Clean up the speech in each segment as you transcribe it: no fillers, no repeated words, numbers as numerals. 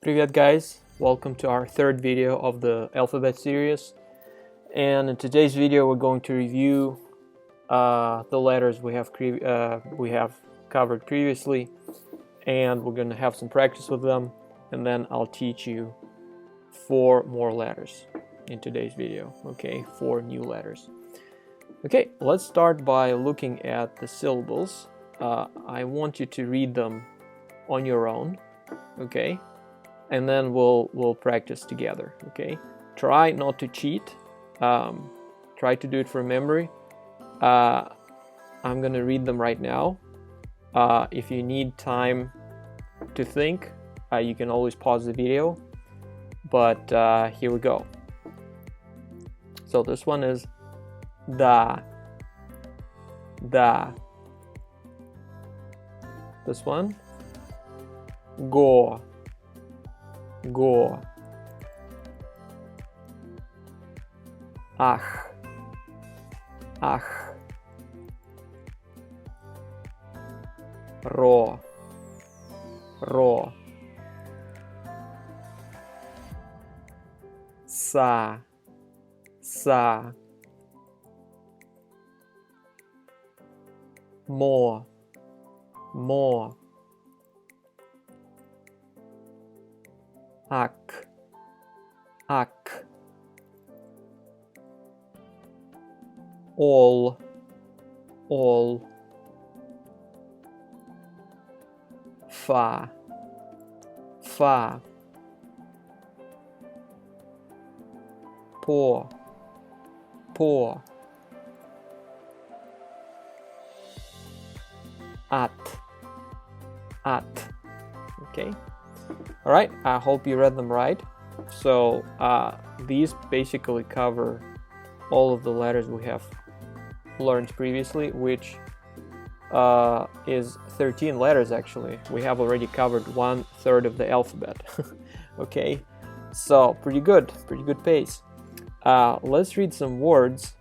Привет guys, welcome to our third video of the alphabet series, and in today's video we're going to review the letters we have covered previously, and we're going to have some practice with them, and then I'll teach you 4 more letters in today's video. Okay, 4 new letters. Okay, let's start by looking at the syllables. I want you to read them on your own, okay? And then we'll practice together. Okay, try not to cheat. Try to do it from memory. I'm gonna read them right now. If you need time to think, you can always pause the video, but here we go. So this one is da. This one, go. Ach. Ро. Са. Мо. Ак. Ол. Фа. По. At. Okay. All right, I hope you read them right. So these basically cover all of the letters we have learned previously, which is 13 letters actually. We have already covered 1/3 of the alphabet. Okay, so pretty good pace. Let's read some words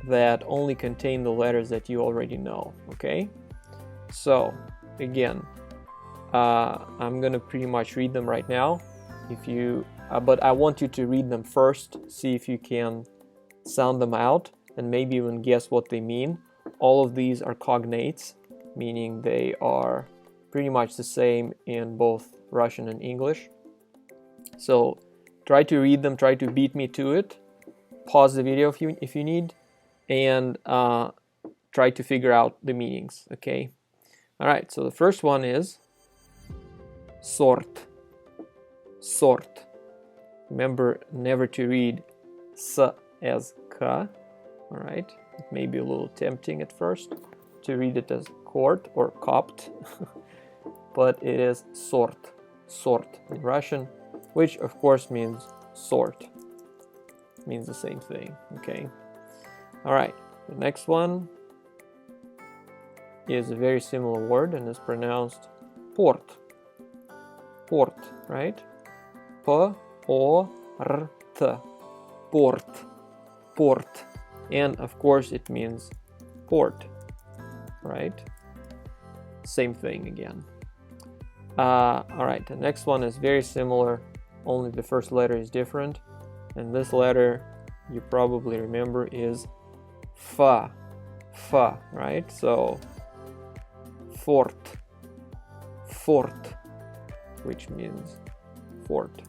that only contain the letters that you already know. Okay, so again, I'm gonna pretty much read them right now. But I want you to read them first, see if you can sound them out and maybe even guess what they mean. All of these are cognates, meaning they are pretty much the same in both Russian and English. So try to read them, try to beat me to it. Pause the video if you need, and try to figure out the meanings. Okay. All right. So the first one is sort. Remember never to read s as k. All right. It may be a little tempting at first to read it as court or copt, but it is sort in Russian, which of course means sort. It means the same thing. Okay. All right. The next one is a very similar word and is pronounced port, right? P-O-R-T, port. And of course it means port, right? Same thing again. All right, the next one is very similar, only the first letter is different. And this letter, you probably remember, is fa, right? So fort, which means fort.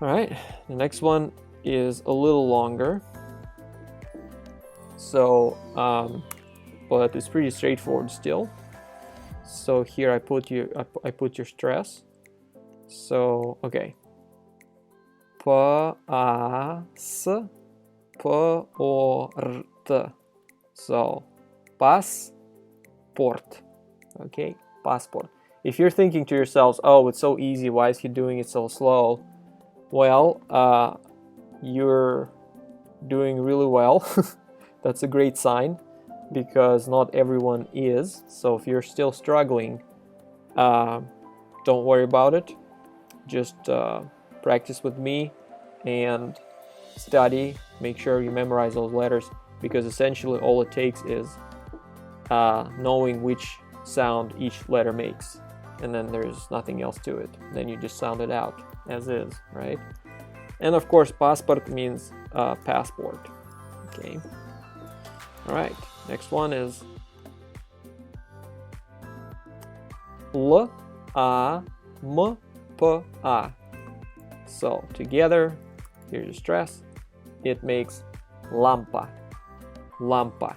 All right, the next one is a little longer. So, but it's pretty straightforward still. So here I put your stress. So okay. P-A-S-P-O-R-T. So passport. Okay, passport. If you're thinking to yourselves, oh, it's so easy, why is he doing it so slow? Well, you're doing really well. That's a great sign, because not everyone is. So if you're still struggling, don't worry about it. Just practice with me and study. Make sure you memorize those letters, because essentially all it takes is knowing which sound each letter makes. and then there's nothing else to it. Then you just sound it out as is, right? And of course, passport means passport. Okay. All right. Next one is L A M P A. So together, here's the stress. It makes lampa, lampa,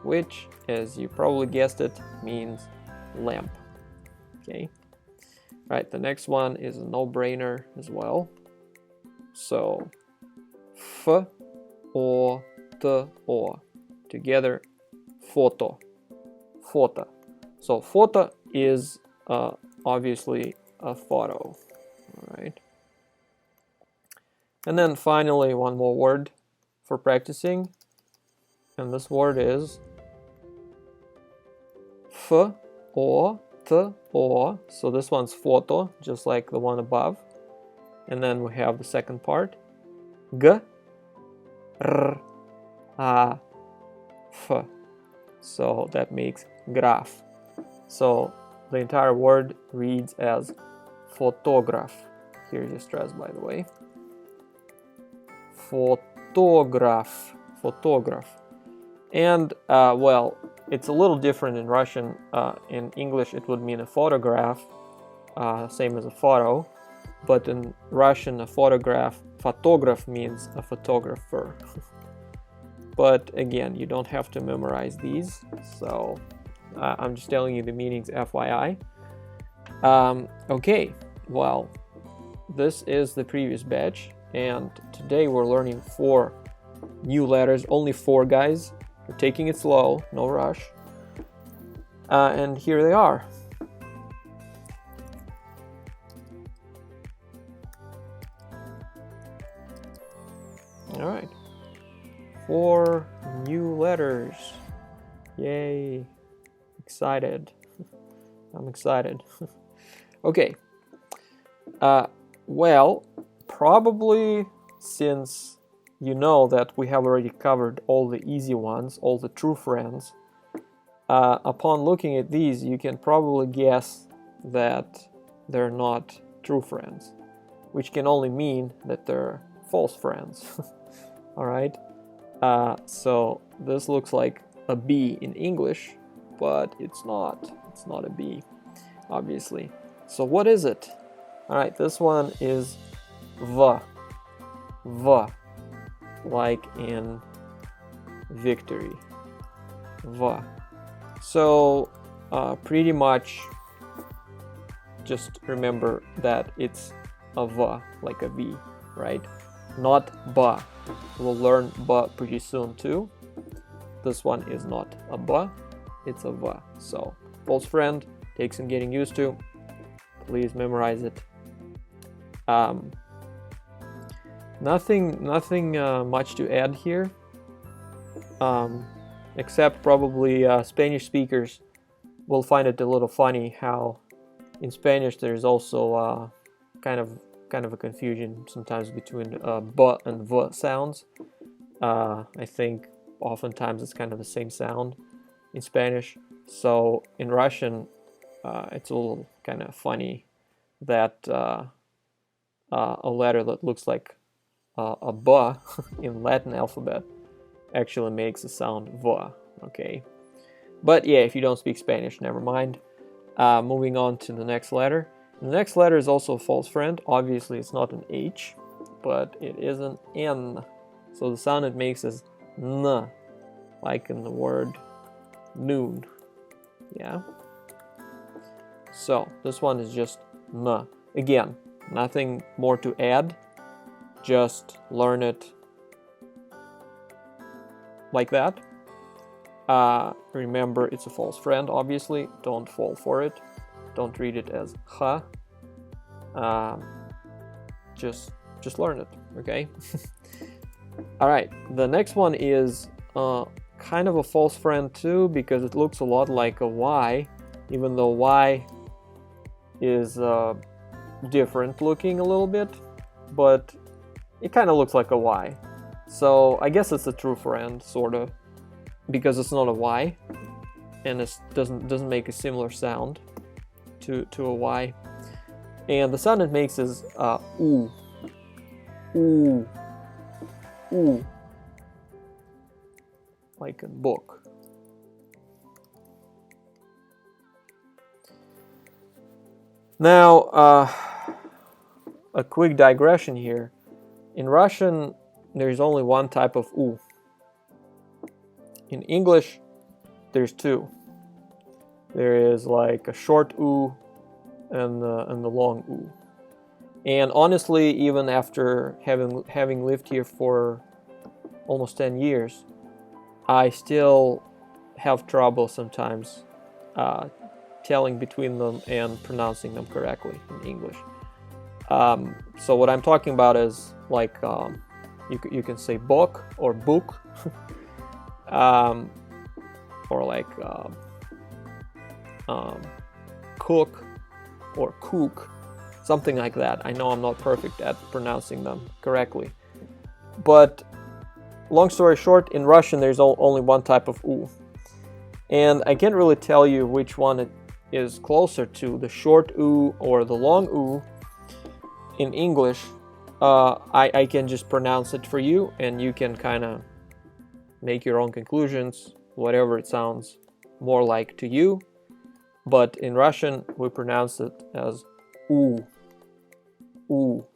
which, as you probably guessed it, means lamp. Okay. Right. The next one is a no-brainer as well. So F O T O together, photo, photo. So photo is obviously a photo. All right. And then finally, one more word for practicing, and this word is F O T O. So this one's photo, just like the one above. And then we have the second part, G R A F. So that makes graph. So the entire word reads as photograph. Here's the stress, by the way. Photograph, photograph. And well, it's a little different in Russian. In English, it would mean a photograph, same as a photo. But in Russian, a photograph means a photographer. But again, you don't have to memorize these, so I'm just telling you the meanings FYI. Okay, well, this is the previous batch, and today we're learning 4 new letters, only 4 guys. We're taking it slow, no rush. And here they are. All right, 4 new letters. Yay, excited. I'm excited. Okay, well, probably since you know that we have already covered all the easy ones, all the true friends, upon looking at these, you can probably guess that they're not true friends, which can only mean that they're false friends. All right, so this looks like a B in English, but it's not a B, obviously. So what is it? All right, this one is V, like in victory, V. So pretty much just remember that it's a V, like a V, right? Not ba. We'll learn ba pretty soon too. This one is not a ba, it's a va. So false friend takes some getting used to. Please memorize it. Nothing much to add here, except probably Spanish speakers will find it a little funny how in Spanish there's also kind of a confusion sometimes between b and v sounds. I think oftentimes it's kind of the same sound in Spanish. So in Russian, it's a little kind of funny that a letter that looks like a b in Latin alphabet actually makes the sound v. Okay, but yeah, if you don't speak Spanish, never mind. Moving on to the next letter. The next letter is also a false friend. Obviously, it's not an H, but it is an N. So the sound it makes is N, like in the word noon. Yeah. So this one is just N. Again, nothing more to add. Just learn it like that. Remember, it's a false friend, obviously. Don't fall for it. Don't read it as ha. Just learn it, okay? All right, the next one is kind of a false friend too, because it looks a lot like a Y, even though Y is different looking a little bit, but it kind of looks like a Y. So I guess it's a true friend, sort of, because it's not a Y, and it doesn't make a similar sound. to a Y. And the sound it makes is oo, oo, oo, like in book. Now, a quick digression here. In Russian, there's only one type of oo. In English, there's two. There is like a short oo and the long oo. And honestly, even after having lived here for almost 10 years, I still have trouble sometimes telling between them and pronouncing them correctly in English. So what I'm talking about is like you can say book or book, or like cook or kook, something like that. I know I'm not perfect at pronouncing them correctly, but long story short, in Russian there's only one type of oo, and I can't really tell you which one it is closer to, the short oo or the long oo. In English, I can just pronounce it for you, and you can kind of make your own conclusions, whatever it sounds more like to you. But in Russian, we pronounce it as oo, oo,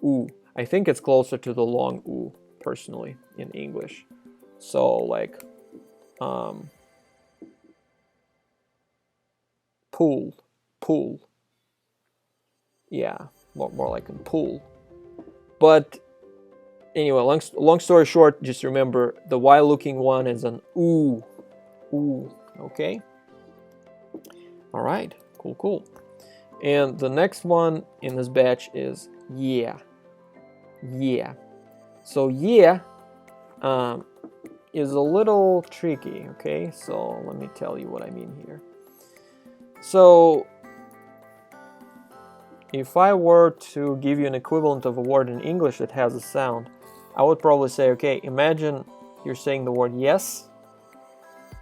oo. I think it's closer to the long oo, personally, in English. So, like, pool, pool. Yeah, more like in pool. But anyway, long story short, just remember the Y-looking one is an oo, oo, okay? All right, cool. And the next one in this batch is yeah, yeah. So yeah is a little tricky, okay? So let me tell you what I mean here. So if I were to give you an equivalent of a word in English that has a sound, I would probably say, okay, imagine you're saying the word yes,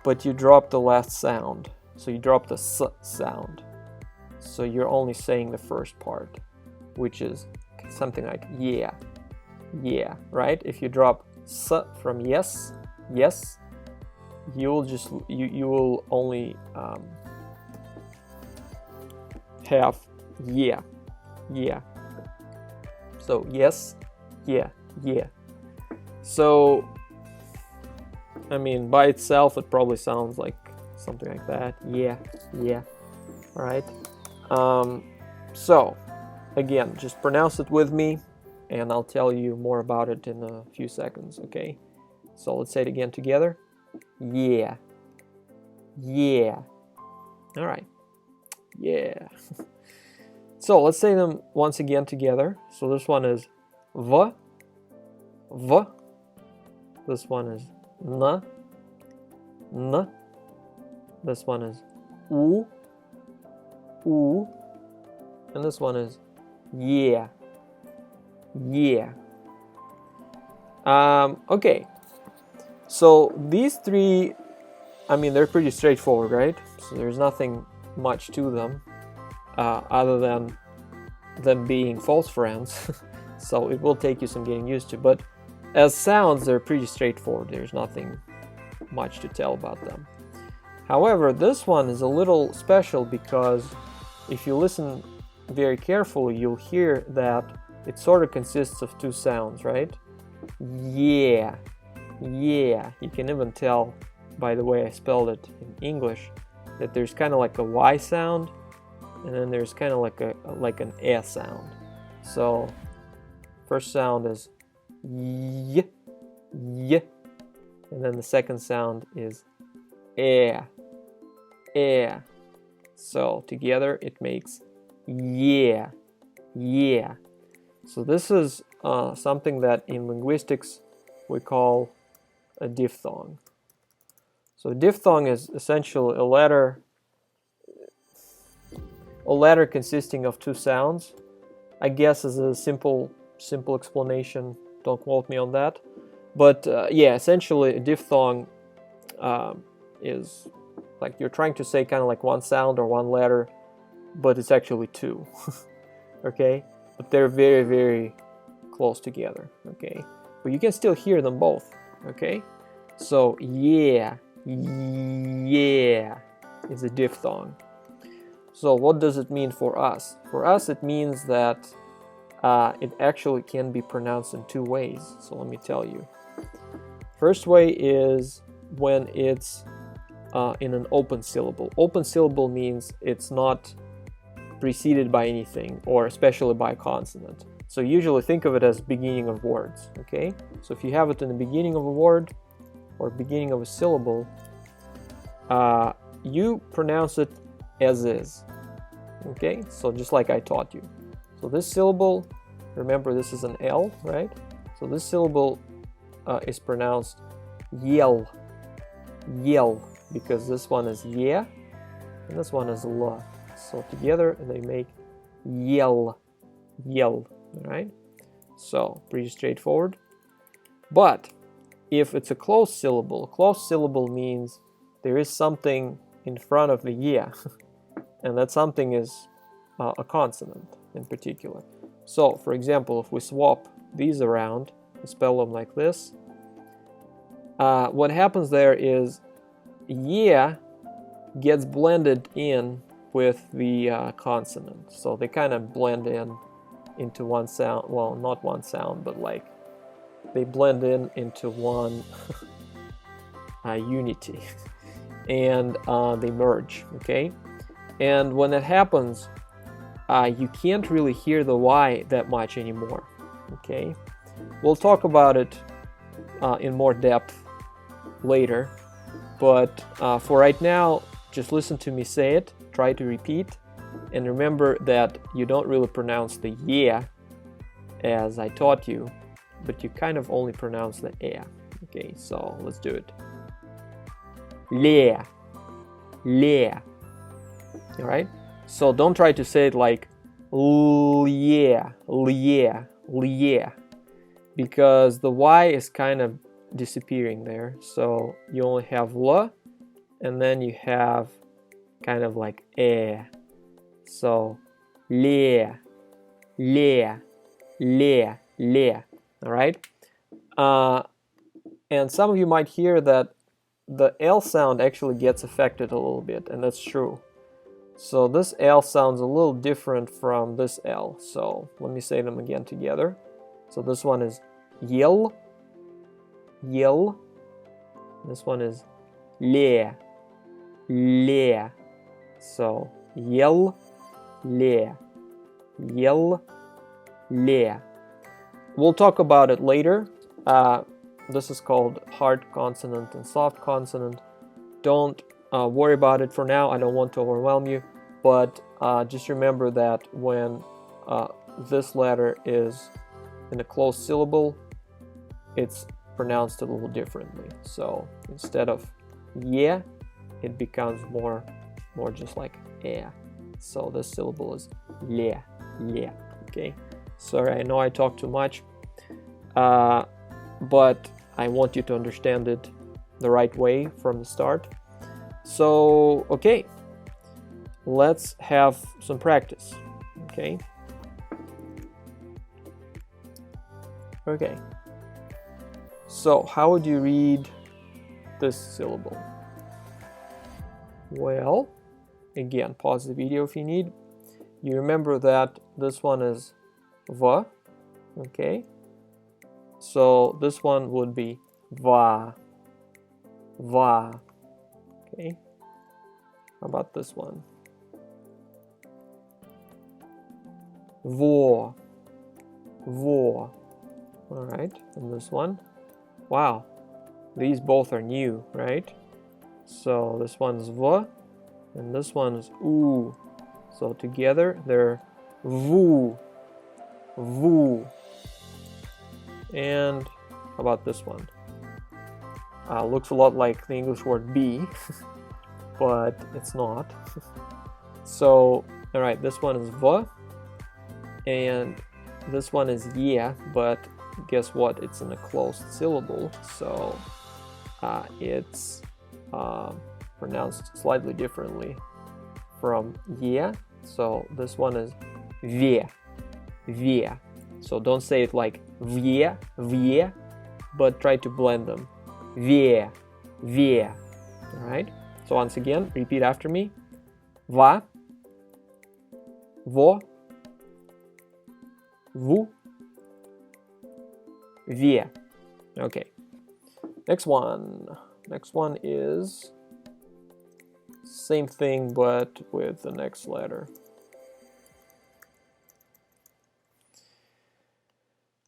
but you drop the last sound. So you drop the s sound. So you're only saying the first part, which is something like yeah, yeah, right? If you drop s from yes, yes, you will only have yeah, yeah. So yes, yeah, yeah. So I mean, by itself, it probably sounds like something like that. Yeah, yeah. All right. So again, just pronounce it with me, and I'll tell you more about it in a few seconds. Okay. So let's say it again together. Yeah, yeah. All right. Yeah. So let's say them once again together. So this one is v, v. This one is n, n. This one is oo, oo. And this one is yeah, yeah. Okay. So these three, I mean, they're pretty straightforward, right? So there's nothing much to them. Other than them being false friends. So it will take you some getting used to, but as sounds, they're pretty straightforward. There's nothing much to tell about them. However, this one is a little special because if you listen very carefully, you'll hear that it sort of consists of two sounds, right? Yeah, yeah. You can even tell by the way I spelled it in English that there's kind of like a Y sound, and then there's kind of like an eh sound. So first sound is y, y, and then the second sound is eh, eh. So together it makes yeah, yeah. So this is something that in linguistics we call a diphthong. So diphthong is essentially a letter consisting of two sounds. I guess as a simple explanation, don't quote me on that. But yeah, essentially a diphthong is like you're trying to say kind of like one sound or one letter but it's actually two. Okay, but they're very, very close together. Okay, but you can still hear them both. Okay, so yeah, yeah is a diphthong. So what does it mean for us? For us, it means that it actually can be pronounced in two ways. So let me tell you. First way is when it's in an open syllable. Open syllable means it's not preceded by anything, or especially by a consonant. So usually think of it as beginning of words. Okay, so if you have it in the beginning of a word or beginning of a syllable, you pronounce it as is. Okay, so just like I taught you. So this syllable, remember this is an L, right? So this syllable is pronounced yell, yell, because this one is yeah and this one is la. So together they make yell, yell, right? So pretty straightforward. But if it's a closed syllable means there is something in front of the yeah, and that something is a consonant in particular. So for example, if we swap these around, spell them like this, what happens there is yeah gets blended in with the consonant. So they kind of blend in into one sound. Well, not one sound, but like they blend in into one unity, and they merge. Okay, and when that happens, you can't really hear the Y that much anymore. Okay, we'll talk about it in more depth later, but for right now, just listen to me say it, try to repeat, and remember that you don't really pronounce the yeah as I taught you, but you kind of only pronounce the air. Okay, so let's do it. Le, le. All right, so don't try to say it like yeah, yeah, yeah, because the Y is kind of disappearing there. So you only have la, and then you have kind of like eh. So le, le, le, le. All right. And some of you might hear that the L sound actually gets affected a little bit, and that's true. So this L sounds a little different from this L. So let me say them again together. So this one is yell, yell. This one is le, le. So yell, le, yell, le. We'll talk about it later. This is called hard consonant and soft consonant. Don't worry about it for now. I don't want to overwhelm you, but just remember that when this letter is in a closed syllable, it's pronounced a little differently. So instead of yeah, it becomes more just like eh. So this syllable is le, le. Okay. Sorry, I know I talk too much, but I want you to understand it the right way from the start. So, okay, let's have some practice. Okay. Okay. So, how would you read this syllable? Well, again, pause the video if you need. You remember that this one is va, okay? So this one would be va, va, okay? How about this one? Vo, vo, all right? And this one, wow, these both are new, right? So this one's va, and this one is oo. So together they're vu, vu. And how about this one? Looks a lot like the English word be, but it's not. So, all right, this one is va, and this one is yeah, but guess what? It's in a closed syllable, so it's pronounced slightly differently from yeah So this one is ve, ve. So don't say it like ve, ve, but try to blend them. Ve, ve. All right. So once again, repeat after me. Va, vo, vu, ve. Okay. Next one. Next one is same thing but with the next letter.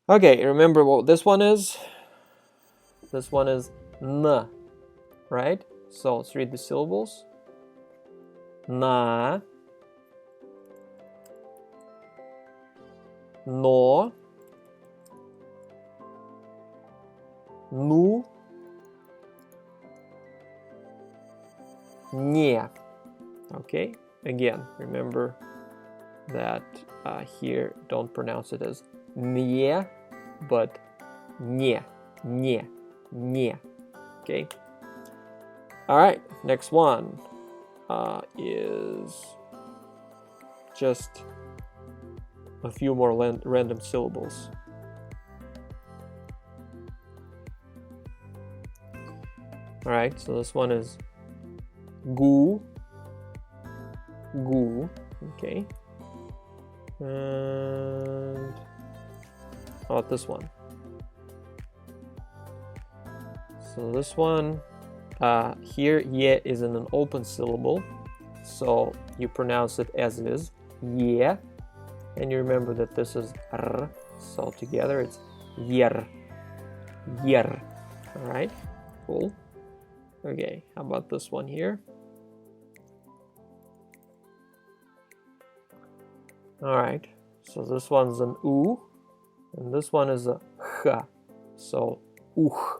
Okay, remember what this one is? This one is n, right? So let's read the syllables. Na, no, nu, не. Okay, again, remember that here don't pronounce it as не, but не, не, не. Okay. All right, next one is just a few more random syllables. All right, so this one is gu, gu, okay. And how about this one? So this one, here, ye is in an open syllable, so you pronounce it as it is, ye, and you remember that this is r, so together it's yer, yer. All right, cool. Okay, how about this one here? All right, so this one's an u, and this one is a h, so uch.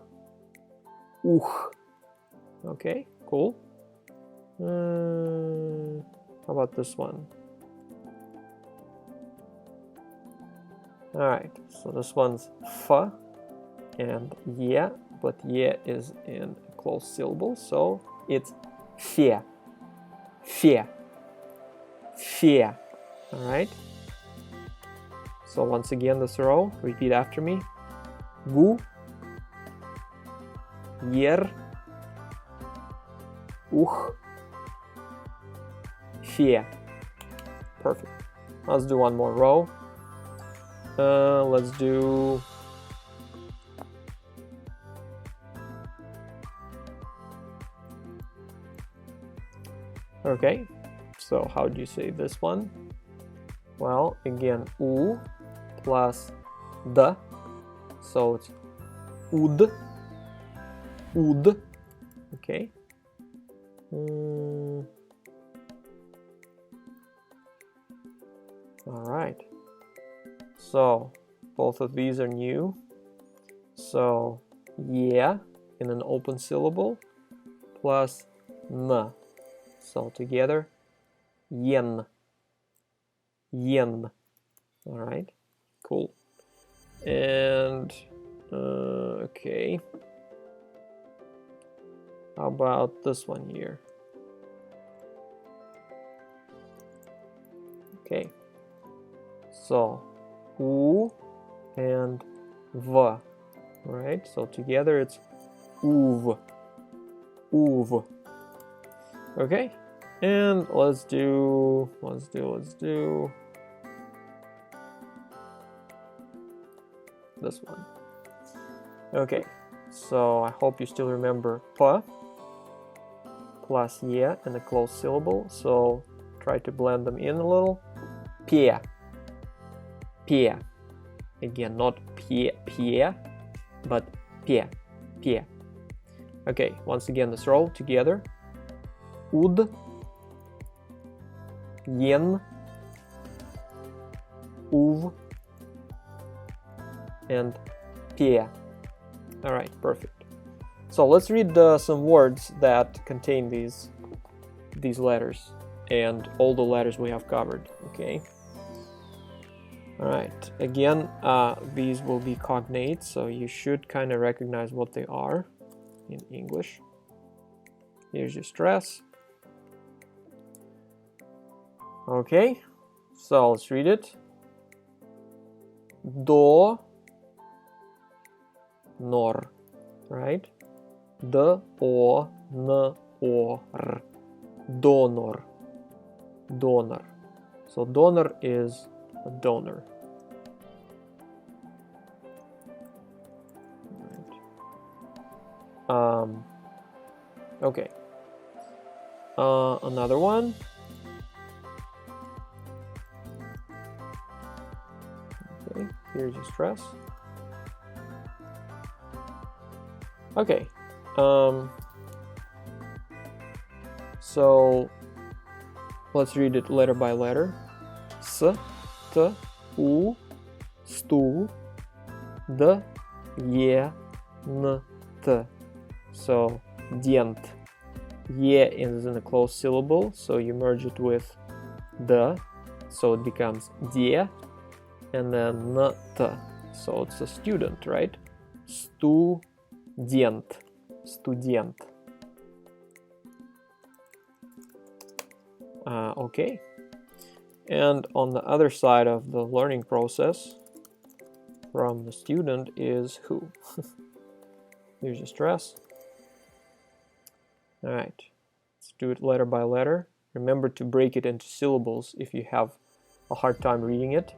Okay, cool. How about this one? All right, so this one's f and ye, but ye is in a closed syllable, so it's fe, fe, fe. All right. So once again, this row, repeat after me. Gu, yer, uch, fe. Perfect. Let's do one more row. Let's do okay. So how do you say this one? Well, again, u plus d, so it's ud, ud. Okay. All right. So both of these are new. So yeah in an open syllable plus n. So together, yen, yen. All right, cool. And okay, how about this one here? Okay, so u and v, right? So together it's uv, uv. Okay, and let's do this one. Okay, so I hope you still remember p plus ye in a closed syllable, so try to blend them in a little. Pie, pie. Again, not pie, but pie, pie. Okay, once again, this row together. Ud, yen, uv, and pie. All right, perfect. So let's read some words that contain these letters and all the letters we have covered. Okay. All right. Again, these will be cognates, so you should kind of recognize what they are in English. Here's your stress. Okay, so let's read it. Do nor, right? D o n o r. Donor. Donor. So donor is a donor. Right. Okay. Another one. Okay, here's your stress. Okay. So let's read it letter by letter. S, T, U, stu, D, E, N, T. So dient. E is in a closed syllable, so you merge it with D, so it becomes die, and then N, T. So it's a student, right? Student. Student. Okay. And on the other side of the learning process from the student is who. Here's your stress. All right, let's do it letter by letter. Remember to break it into syllables if you have a hard time reading it.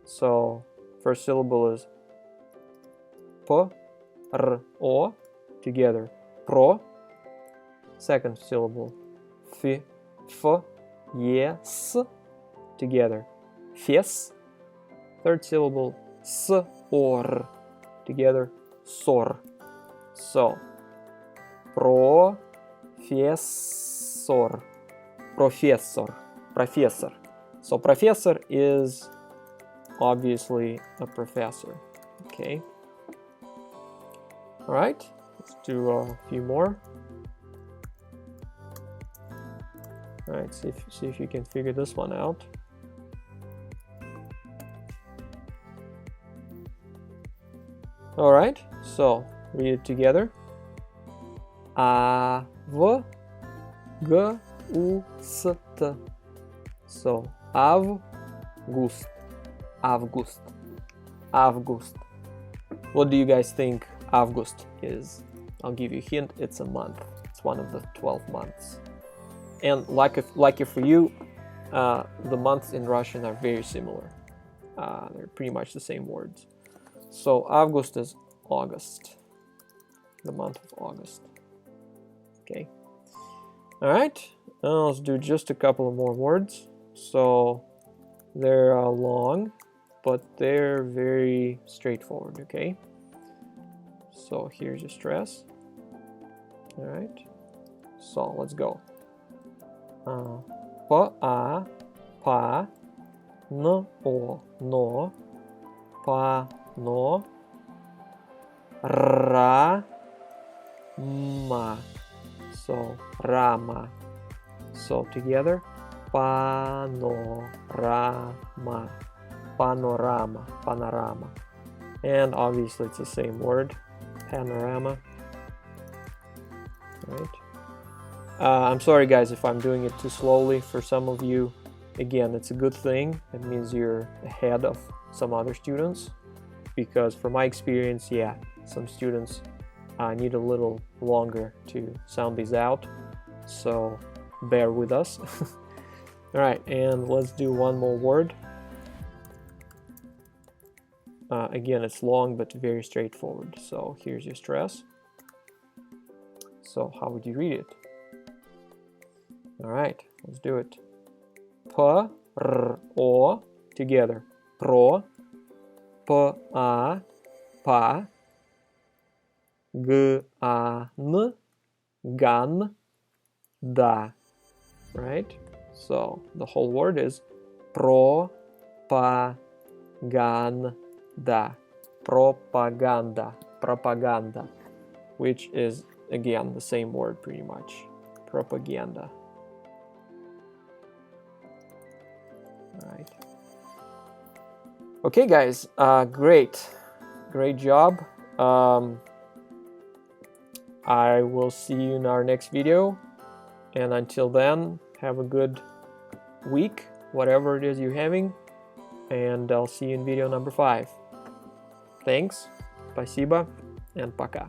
So first syllable is P, R, O, together. Pro. Second syllable F, F, E, S, together. Fes. Third syllable S, or, together. Sor. So professor, professor. So professor is obviously a professor. Okay. All right. Let's do a few more. All right. See if you can figure this one out. All right. So read it together. Август. So Август. Август. Август. What do you guys think August is? I'll give you a hint. It's a month. It's one of the 12 months. And like for you, the months in Russian are very similar. They're pretty much the same words. So August is August. The month of August. Okay. All right. Now let's do just a couple of more words. So they're long, but they're very straightforward. Okay. So here's your stress. All right. So let's go. Pa, pa, no, pa, no, ra, ma. So Rama. So together, panorama, panorama, panorama. And obviously it's the same word, panorama. Right. I'm sorry guys if I'm doing it too slowly for some of you. Again, it's a good thing. It means you're ahead of some other students, because from my experience, yeah, some students need a little longer to sound these out, so bear with us. All right, and let's do one more word. Again, it's long but very straightforward. So here's your stress. So how would you read it? All right, let's do it. P, R, O, together. Pro, P, A, pa, G, A, N, gan, da. Right? So the whole word is propaganda. Propaganda. Propaganda. Which is, again, the same word pretty much. Propaganda. Alright. Okay, guys. Great. Great job. I will see you in our next video. And until then, have a good week, whatever it is you're having, and I'll see you in video number 5. Thanks, спасибо, and пока.